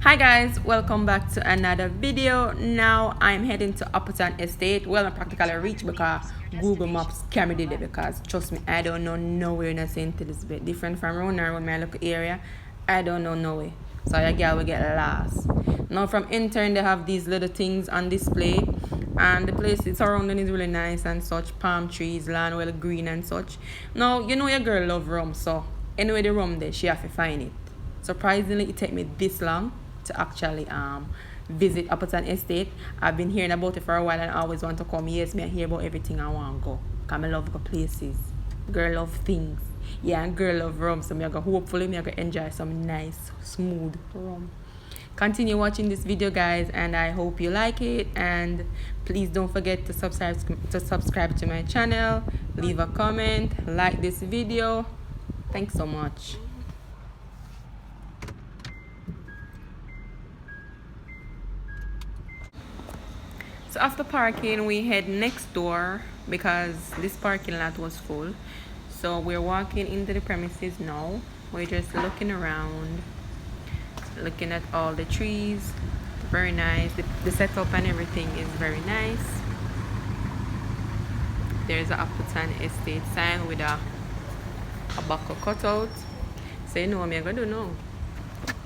Hi guys, welcome back to another video. Now I'm heading to Appleton Estate. Well, I practically reached because Google Maps carried me there because trust me, I don't know nowhere in St. Elizabeth. Different from around my local area. I don't know nowhere. So your girl will get lost. Now from intern they have these little things on display. And the place it's surrounding is really nice and such. Palm trees, land well green and such. Now you know your girl love rum, so anyway the rum there, she have to find it. Surprisingly, it took me this long to actually visit Appleton Estate. I've been hearing about it for a while and I always want to come. Yes, me I hear about everything I want to go. Because I love go places. Girl love things. Yeah, and girl love rum. So hopefully I go enjoy some nice, smooth rum. Continue watching this video guys and I hope you like it, and please don't forget to subscribe to my channel, leave a comment, like this video. Thanks so much. So after parking, we head next door because this parking lot was full. So we're walking into the premises now. We're just looking around, looking at all the trees. Very nice. The setup and everything is very nice. There's an Appleton Estate sign with a buckle cutout. So you know what I'm gonna do now?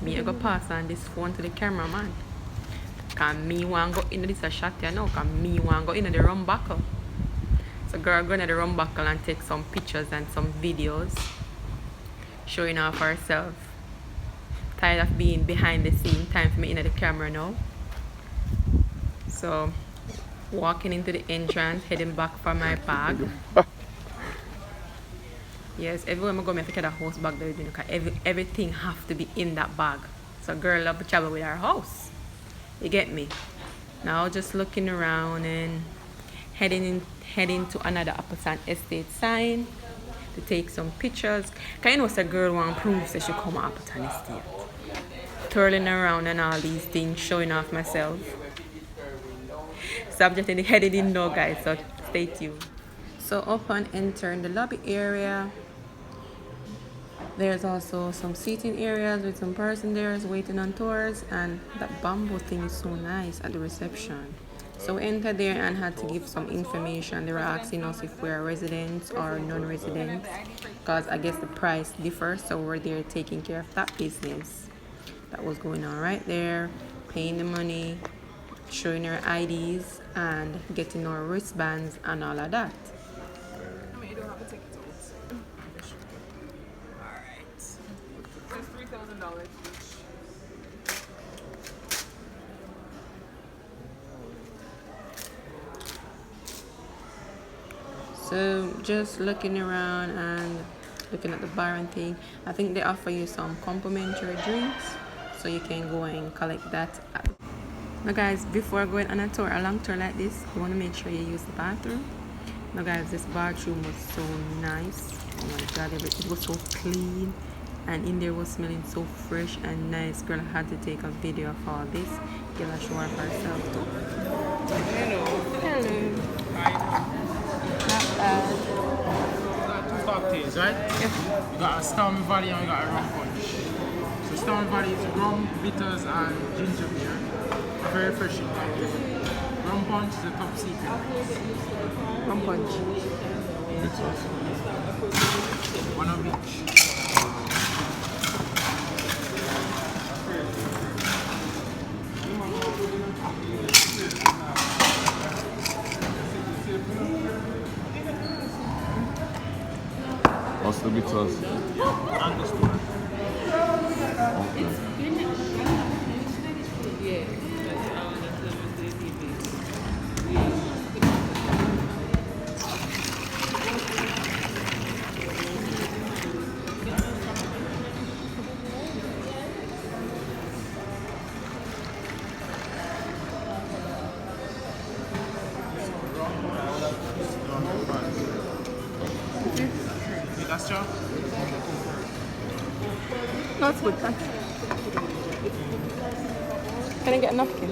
Me I go pass on this phone to the cameraman. Cause me want go into this a shot here now. Cause me want go into the rum buckle. So girl go into the rum buckle and take some pictures and some videos showing off herself. Tired of being behind the scene. Time for me into the camera now. So walking into the entrance, heading back for my bag. Yes, everywhere I go, I have to get a house bag there because everything have to be in that bag. So girl love to travel with her house. You get me? Now just looking around and heading to another Appleton Estate sign to take some pictures. Cause you know a girl want proof that she come to Appleton Estate. Twirling around and all these things, showing off myself. So I'm just heading in now guys, so stay tuned. So upon entering the lobby area, there's also some seating areas with some person there waiting on tours, and that bamboo thing is so nice at the reception. So we entered there and had to give some information. They were asking us if we are residents or non-residents because I guess the price differs, so we're there taking care of that business. That was going on right there, paying the money, showing our IDs and getting our wristbands and all of that. You don't have to take it out. Alright. It's $3,000 each. So just looking around and looking at the bar and thing. I think they offer you some complimentary drinks, so you can go and collect that. Now guys, before going on a long tour like this, you want to make sure you use the bathroom. Now guys, this bathroom was so nice. Oh my god, it was so clean and in there was smelling so fresh and nice. Girl, I had to take a video of all this. Girl, I show her herself too. Hello. Hello. Not bad. We got two cocktails, right? Yep. We got a Stormy Valley and we got a rum punch. So Stormy Valley is rum, bitters and ginger beer. Very refreshing cocktail. Rum punch is the top secret. Rum punch. Bitters. One of each. What's the bitters? And the store. Okay. That's true. No, it's good, thanks. Can I get a napkin?